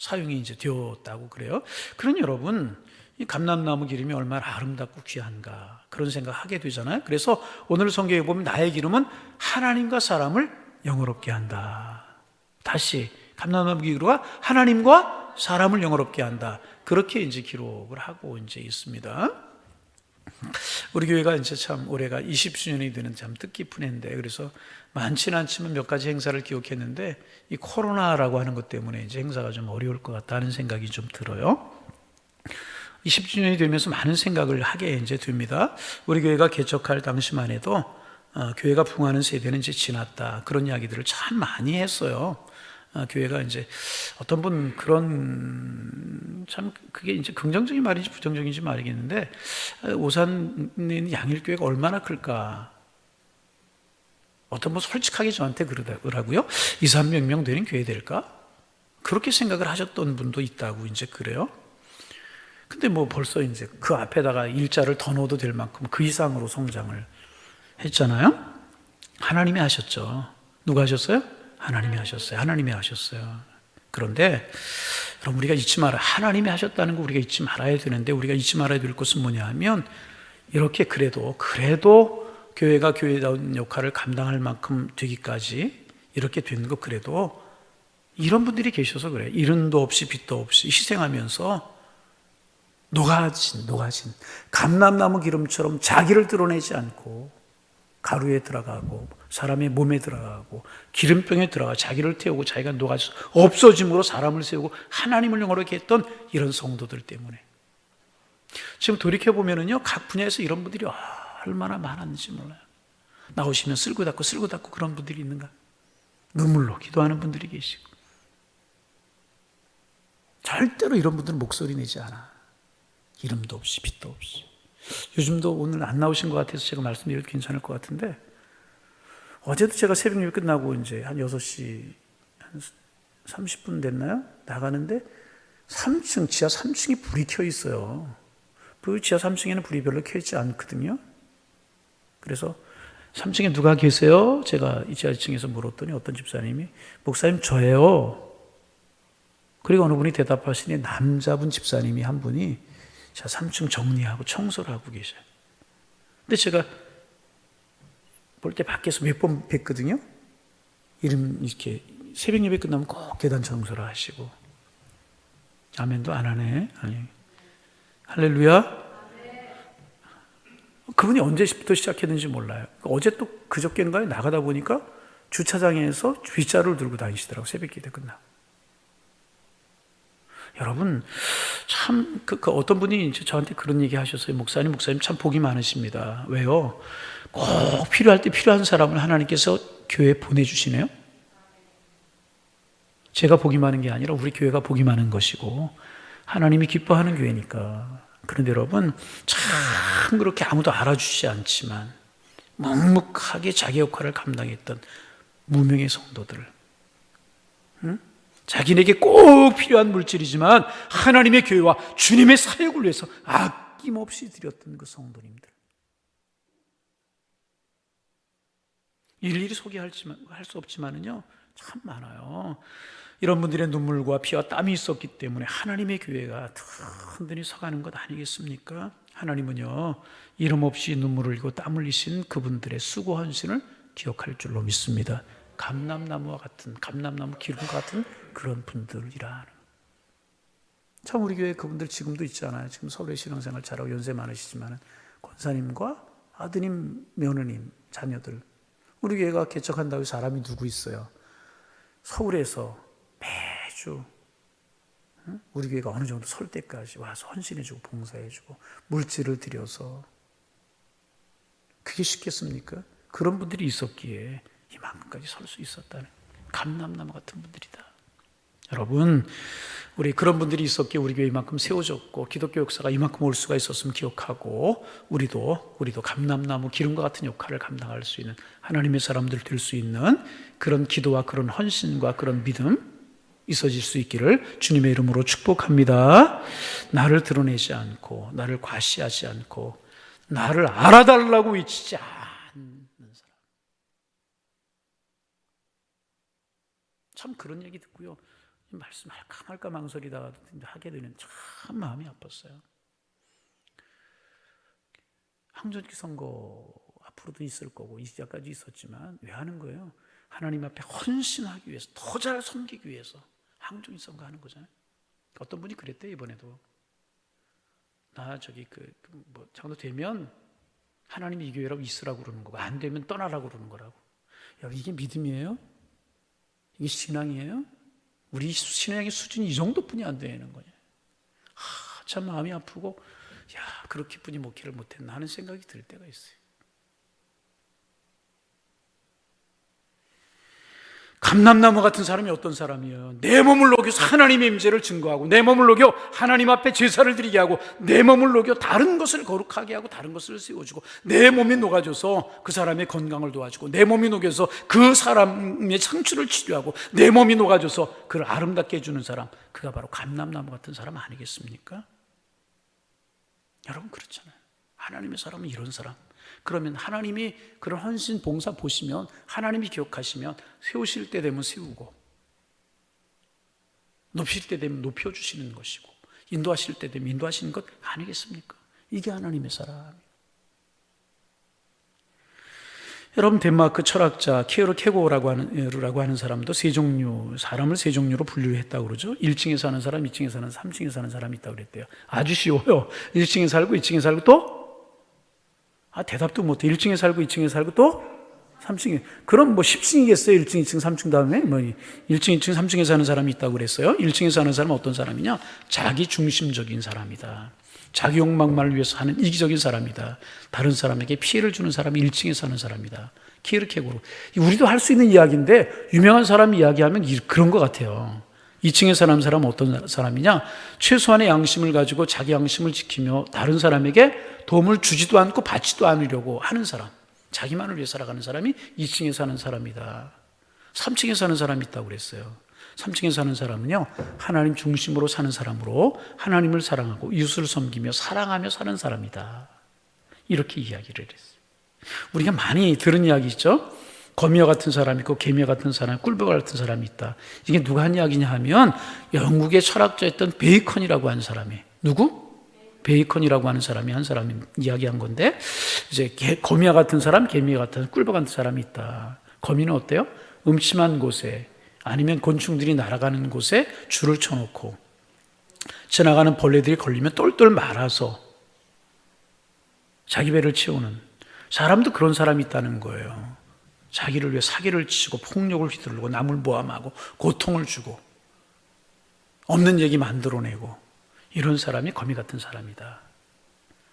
사용이 이제 되었다고 그래요. 그런 여러분, 이 감람나무 기름이 얼마나 아름답고 귀한가 그런 생각하게 되잖아요. 그래서 오늘 성경에 보면 나의 기름은 하나님과 사람을 영화롭게 한다. 다시 감람나무 기름과 하나님과 사람을 영화롭게 한다. 그렇게 이제 기록을 하고 이제 있습니다. 우리 교회가 이제 참 올해가 20주년이 되는 참 뜻깊은 해인데, 그래서 많지는 않지만 몇 가지 행사를 기억했는데 이 코로나라고 하는 것 때문에 이제 행사가 좀 어려울 것 같다는 생각이 좀 들어요. 20주년이 되면서 많은 생각을 하게 이제 됩니다. 우리 교회가 개척할 당시만 해도 교회가 붕하는 세대는 이제 지났다, 그런 이야기들을 참 많이 했어요. 교회가 이제 어떤 분 그런 참 그게 이제 긍정적인 말인지 부정적인지 모르겠는데, 오산에 양일교회가 얼마나 클까? 어떤 분 솔직하게 저한테 그러더라고요. 2, 300명 되는 교회 될까? 그렇게 생각을 하셨던 분도 있다고 이제 그래요. 근데 뭐 벌써 이제 그 앞에다가 일자를 더 넣어도 될 만큼 그 이상으로 성장을 했잖아요. 하나님이 하셨죠. 누가 하셨어요? 하나님이 하셨어요. 하나님이 하셨어요. 그런데 여러분, 우리가 잊지 말아야, 하나님이 하셨다는 거 우리가 잊지 말아야 되는데, 우리가 잊지 말아야 될 것은 뭐냐 하면, 이렇게 그래도 교회가 교회다운 역할을 감당할 만큼 되기까지 이렇게 된 거, 그래도 이런 분들이 계셔서 그래. 이른도 없이 빚도 없이 희생하면서 녹아진 감람나무 기름처럼 자기를 드러내지 않고 가루에 들어가고 사람의 몸에 들어가고 기름병에 들어가 자기를 태우고 자기가 녹아서 없어짐으로 사람을 세우고 하나님을 영화롭게 했던 이런 성도들 때문에, 지금 돌이켜보면은요, 각 분야에서 이런 분들이 얼마나 많았는지 몰라요. 나오시면 쓸고 닦고 그런 분들이 있는가? 눈물로 기도하는 분들이 계시고, 절대로 이런 분들은 목소리 내지 않아. 이름도 없이 빛도 없이. 요즘도 오늘 안 나오신 것 같아서 제가 말씀드려도 괜찮을 것 같은데, 어제도 제가 새벽 예배 끝나고 이제 한 6시 한 30분 됐나요? 나가는데 3층, 지하 3층이 불이 켜 있어요. 그 지하 3층에는 불이 별로 켜 있지 않거든요. 그래서 3층에 누가 계세요? 제가 이 지하 2층에서 물었더니 어떤 집사님이, 목사님 저예요. 그리고 어느 분이 대답하시니 남자분 집사님이 한 분이 자 3층 정리하고 청소를 하고 계셔요. 근데 제가 볼 때 밖에서 몇 번 뵀거든요. 이름 이렇게 새벽 예배 끝나면 꼭 계단 청소를 하시고. 아멘도 안 하네. 아니. 할렐루야. 그분이 언제부터 시작했는지 몰라요. 어제 또 그저께인가요? 나가다 보니까 주차장에서 빗자루를 들고 다니시더라고요. 새벽 기도 끝나고. 여러분, 참, 어떤 분이 이제 저한테 그런 얘기 하셨어요. 목사님 참 복이 많으십니다. 왜요? 꼭 필요할 때 필요한 사람을 하나님께서 교회에 보내주시네요. 제가 복이 많은 게 아니라 우리 교회가 복이 많은 것이고, 하나님이 기뻐하는 교회니까. 그런데 여러분, 참 그렇게 아무도 알아주지 않지만, 묵묵하게 자기 역할을 감당했던 무명의 성도들. 응? 자기에게 꼭 필요한 물질이지만 하나님의 교회와 주님의 사역을 위해서 아낌없이 드렸던 그 성도님들, 일일이 소개할 수 없지만은요, 참 많아요. 이런 분들의 눈물과 피와 땀이 있었기 때문에 하나님의 교회가 든든히 서가는 것 아니겠습니까? 하나님은요, 이름 없이 눈물을 흘리고 땀 흘리신 그분들의 수고 헌신을 기억할 줄로 믿습니다. 감람나무 기름과 같은 그런 분들이라. 참 우리 교회 그분들 지금도 있잖아요. 지금 서울에 신앙생활 잘하고 연세 많으시지만 권사님과 아드님, 며느님, 자녀들. 우리 교회가 개척한다고 사람이 누구 있어요? 서울에서 매주 우리 교회가 어느 정도 설 때까지 와서 헌신해주고 봉사해주고 물질을 들여서, 그게 쉽겠습니까? 그런 분들이 있었기에 이만큼까지 설 수 있었다는, 감람나무 같은 분들이다. 여러분, 우리 그런 분들이 있었기에 우리 교회 이만큼 세워졌고 기독교 역사가 이만큼 올 수가 있었으면 기억하고, 우리도 감람나무 기름과 같은 역할을 감당할 수 있는 하나님의 사람들 될 수 있는 그런 기도와 그런 헌신과 그런 믿음 있어질 수 있기를 주님의 이름으로 축복합니다. 나를 드러내지 않고, 나를 과시하지 않고, 나를 알아달라고 외치지 않는 사람. 참 그런 얘기 듣고요, 말씀할까 말까 망설이다가 하게 되는 참 마음이 아팠어요. 항전기 선거 앞으로도 있을 거고 이제까지 있었지만 왜 하는 거예요? 하나님 앞에 헌신하기 위해서, 더 잘 섬기기 위해서 항전기 선거 하는 거잖아요. 어떤 분이 그랬대요. 이번에도 나 장로 되면 하나님이 이 교회라고 있으라고 그러는 거고, 안 되면 떠나라고 그러는 거라고. 여러분, 이게 믿음이에요? 이게 신앙이에요? 우리 신앙의 수준이 이 정도뿐이 안 되는 거냐. 참 마음이 아프고, 그렇게뿐이 목회를 못했나 하는 생각이 들 때가 있어요. 감람나무 같은 사람이 어떤 사람이에요? 내 몸을 녹여서 하나님의 임재를 증거하고, 내 몸을 녹여 하나님 앞에 제사를 드리게 하고, 내 몸을 녹여 다른 것을 거룩하게 하고 다른 것을 세워주고, 내 몸이 녹아져서 그 사람의 건강을 도와주고, 내 몸이 녹여서 그 사람의 상처를 치료하고, 내 몸이 녹아져서 그를 아름답게 해주는 사람, 그가 바로 감람나무 같은 사람 아니겠습니까? 여러분, 그렇잖아요. 하나님의 사람은 이런 사람. 그러면 하나님이 그런 헌신 봉사 보시면, 하나님이 기억하시면 세우실 때 되면 세우고, 높일 때 되면 높여주시는 것이고, 인도하실 때 되면 인도하시는 것 아니겠습니까? 이게 하나님의 사람. 여러분, 덴마크 철학자 케어르 케고라고 하는 사람도 사람을 세 종류로 분류했다고 그러죠. 1층에 사는 사람, 2층에 사는 사람, 3층에 사는 사람이 있다고 그랬대요. 아주 쉬워요. 1층에 살고 2층에 살고 또 대답도 못해. 1층에 살고 2층에 살고 또 3층에. 그럼 10층이겠어요? 1층, 2층, 3층 다음에 1층, 2층, 3층에 사는 사람이 있다고 그랬어요. 1층에 사는 사람은 어떤 사람이냐? 자기 중심적인 사람이다. 자기 욕망만을 위해서 하는 이기적인 사람이다. 다른 사람에게 피해를 주는 사람이 1층에 사는 사람이다. 키르케고르. 우리도 할 수 있는 이야기인데, 유명한 사람이 이야기하면 그런 것 같아요. 2층에 사는 사람은 어떤 사람이냐? 최소한의 양심을 가지고 자기 양심을 지키며 다른 사람에게 도움을 주지도 않고 받지도 않으려고 하는 사람, 자기만을 위해 살아가는 사람이 2층에 사는 사람이다. 3층에 사는 사람이 있다고 그랬어요. 3층에 사는 사람은요, 하나님 중심으로 사는 사람으로 하나님을 사랑하고 이웃을 섬기며 사랑하며 사는 사람이다. 이렇게 이야기를 했어요. 우리가 많이 들은 이야기죠. 거미와 같은 사람이 있고 개미와 같은 사람, 꿀벌과 같은 사람이 있다. 이게 누가 한 이야기냐 하면 영국의 철학자였던 베이컨이라고 하는 사람이, 누구? 베이컨이라고 하는 사람이 한 사람이 이야기한 건데, 이제 거미와 같은 사람, 개미와 같은 꿀벌 같은 사람이 있다. 거미는 어때요? 음침한 곳에, 아니면 곤충들이 날아가는 곳에 줄을 쳐놓고 지나가는 벌레들이 걸리면 똘똘 말아서 자기 배를 채우는 사람도 그런 사람이 있다는 거예요. 자기를 위해 사기를 치고 폭력을 휘두르고 남을 모함하고 고통을 주고 없는 얘기 만들어내고, 이런 사람이 거미 같은 사람이다.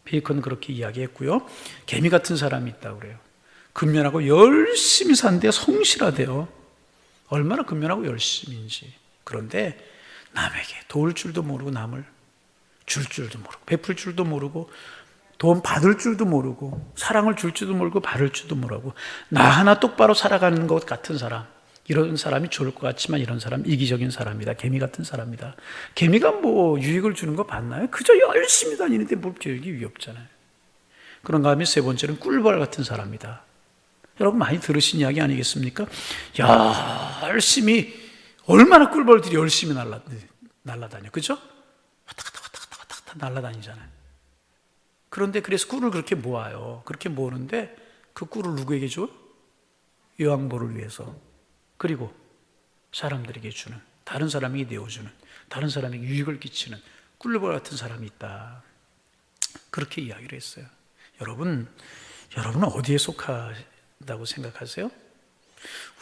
베이컨은 그렇게 이야기했고요. 개미 같은 사람이 있다고 그래요. 근면하고 열심히 산데 성실하대요. 얼마나 근면하고 열심인지. 그런데 남에게 도울 줄도 모르고, 남을 줄 줄도 모르고, 베풀 줄도 모르고, 도움 받을 줄도 모르고, 사랑을 줄 줄도 모르고, 받을 줄도 모르고, 나 하나 똑바로 살아가는 것 같은 사람, 이런 사람이 좋을 것 같지만 이런 사람 이기적인 사람이다. 개미 같은 사람이다. 개미가 유익을 주는 거 봤나요? 그저 열심히 다니는데 뭘 교육이 위협잖아요. 그런가 하면 세 번째는 꿀벌 같은 사람이다. 여러분 많이 들으신 이야기 아니겠습니까? 열심히, 얼마나 꿀벌들이 열심히 날아다녀. 그죠? 왔다 갔다 날아다니잖아요. 그런데 그래서 꿀을 그렇게 모아요. 그렇게 모으는데 그 꿀을 누구에게 줘? 요양보를 위해서. 그리고 사람들에게 주는, 다른 사람에게 내어주는, 다른 사람에게 유익을 끼치는 꿀벌 같은 사람이 있다. 그렇게 이야기를 했어요. 여러분은 어디에 속하다고 생각하세요?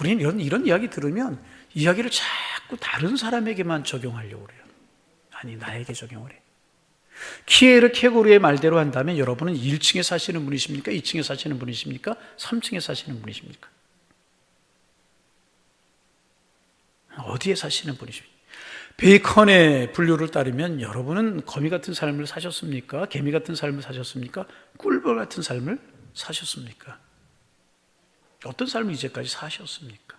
우리는 이런 이야기 들으면 이야기를 자꾸 다른 사람에게만 적용하려고 그래요. 아니, 나에게 적용을 해. 키에르 케고르의 말대로 한다면 여러분은 1층에 사시는 분이십니까? 2층에 사시는 분이십니까? 3층에 사시는 분이십니까? 어디에 사시는 분이십니까? 베이컨의 분류를 따르면 여러분은 거미 같은 삶을 사셨습니까? 개미 같은 삶을 사셨습니까? 꿀벌 같은 삶을 사셨습니까? 어떤 삶을 이제까지 사셨습니까?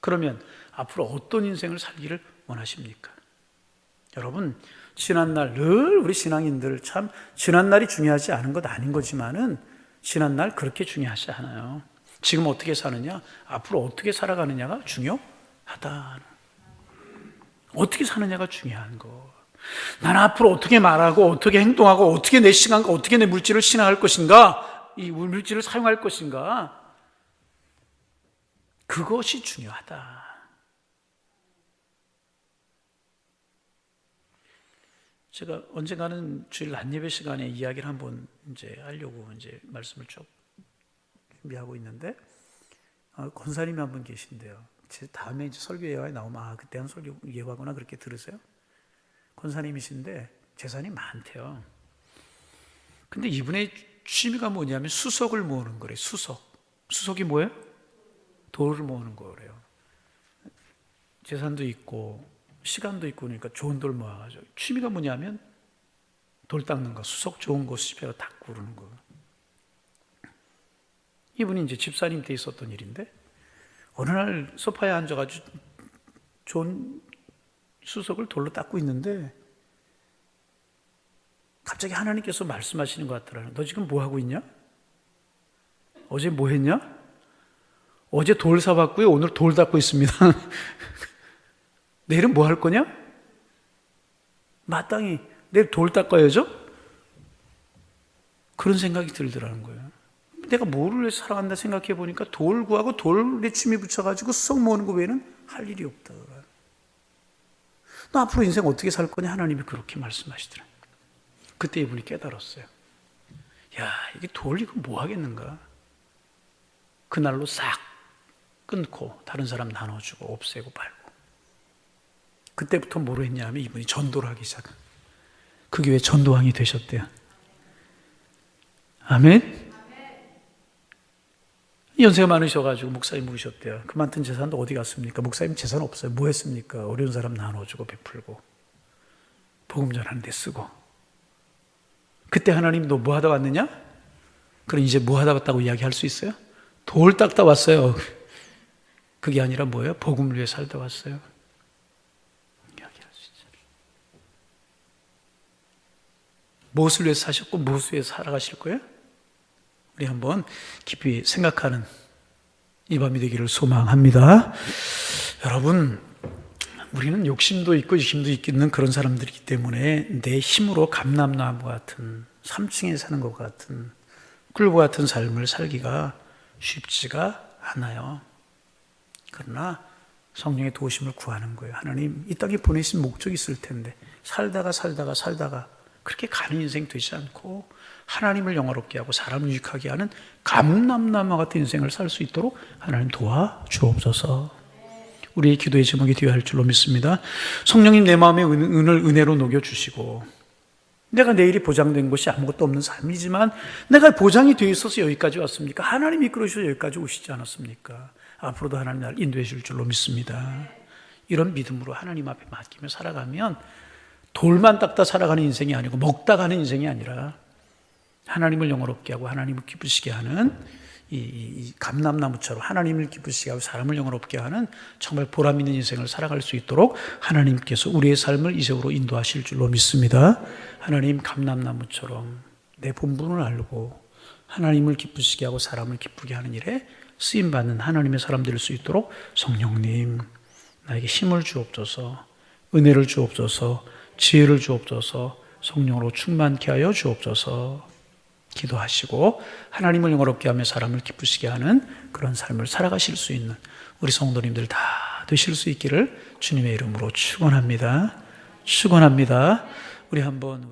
그러면 앞으로 어떤 인생을 살기를 원하십니까? 여러분, 지난날 늘 우리 신앙인들 참 지난날이 중요하지 않은 것 아닌 거지만은 지난날 그렇게 중요하지 않아요. 지금 어떻게 사느냐, 앞으로 어떻게 살아가느냐가 중요하다. 어떻게 사느냐가 중요한 거. 나는 앞으로 어떻게 말하고 어떻게 행동하고 어떻게 내 시간과 어떻게 내 물질을 신앙할 것인가, 이 물질을 사용할 것인가, 그것이 중요하다. 제가 언젠가는 주일 낮예배 시간에 이야기를 한번 이제 하려고 이제 말씀을 쭉 준비하고 있는데, 권사님이 한 분 계신데요. 제 다음에 이제 설교 예화에 나오면 그때 한 설교 예화구나 그렇게 들으세요. 권사님이신데 재산이 많대요. 근데 이분의 취미가 뭐냐면 수석을 모으는 거래요. 수석이 뭐예요? 돌을 모으는 거래요. 재산도 있고 시간도 있고 그러니까 좋은 돌 모아가지고, 취미가 뭐냐면 돌 닦는 거, 수석 좋은 거 수집해서 닦고 그러는 거. 이분이 이제 집사님 때 있었던 일인데, 어느 날 소파에 앉아가지고 좋은 수석을 돌로 닦고 있는데 갑자기 하나님께서 말씀하시는 것 같더라고요. 너 지금 뭐 하고 있냐? 어제 뭐 했냐? 어제 돌 사봤고요. 오늘 돌 닦고 있습니다. 내일은 뭐 할 거냐? 마땅히 내일 돌 닦아야죠? 그런 생각이 들더라는 거예요. 내가 뭐를 위해서 살아간다 생각해 보니까 돌 구하고 돌에 취미 붙여가지고 수석 모으는 거 외에는 할 일이 없다. 너 앞으로 인생 어떻게 살 거냐? 하나님이 그렇게 말씀하시더라고요. 그때 이분이 깨달았어요. 야, 이게 돌 이거 뭐 하겠는가? 그날로 싹 끊고 다른 사람 나눠주고 없애고 팔고. 그때부터 뭐로 했냐면 이분이 전도를 하기 시작한, 그 교회 전도왕이 되셨대요. 아멘. 연세가 많으셔가지고 목사님 모르셨대요. 그 많던 재산도 어디 갔습니까? 목사님 재산 없어요. 뭐 했습니까? 어려운 사람 나눠주고 베풀고 복음 전하는 데 쓰고. 그때 하나님 너 뭐 하다 왔느냐? 그럼 이제 뭐 하다 왔다고 이야기할 수 있어요? 돌 닦다 왔어요. 그게 아니라 뭐예요? 복음을 위해 살다 왔어요. 이야기할 수 있죠. 무엇을 위해 사셨고 무엇을 위해 살아가실 거예요? 우리 한번 깊이 생각하는 이 밤이 되기를 소망합니다. 여러분, 우리는 욕심도 있고 욕심도 있는 그런 사람들이기 때문에 내 힘으로 감람나무 같은 3층에 사는 것 같은 꿀과 같은 삶을 살기가 쉽지가 않아요. 그러나 성령의 도우심을 구하는 거예요. 하나님, 이 땅에 보내신 목적이 있을 텐데 살다가 그렇게 가는 인생 되지 않고 하나님을 영화롭게 하고 사람을 유익하게 하는 감람나무 같은 인생을 살 수 있도록 하나님 도와주옵소서. 우리의 기도의 제목이 되어야 할 줄로 믿습니다. 성령님, 내 마음에 은을 은혜로 녹여주시고, 내가 내일이 보장된 것이 아무것도 없는 삶이지만 내가 보장이 되어 있어서 여기까지 왔습니까? 하나님이 이끌어주셔서 여기까지 오시지 않았습니까? 앞으로도 하나님 나를 인도해 줄 줄로 믿습니다. 이런 믿음으로 하나님 앞에 맡기며 살아가면 돌만 닦다 살아가는 인생이 아니고 먹다 가는 인생이 아니라 하나님을 영화롭게 하고 하나님을 기쁘시게 하는 이 감람나무처럼 하나님을 기쁘시게 하고 사람을 영화롭게 하는 정말 보람 있는 인생을 살아갈 수 있도록 하나님께서 우리의 삶을 이적으로 인도하실 줄로 믿습니다. 하나님, 감람나무처럼 내 본분을 알고 하나님을 기쁘시게 하고 사람을 기쁘게 하는 일에 쓰임받는 하나님의 사람 될 수 있도록 성령님, 나에게 힘을 주옵소서, 은혜를 주옵소서, 지혜를 주옵소서, 성령으로 충만케 하여 주옵소서. 기도하시고 하나님을 영화롭게 하며 사람을 기쁘시게 하는 그런 삶을 살아가실 수 있는 우리 성도님들 다 되실 수 있기를 주님의 이름으로 축원합니다. 우리 한번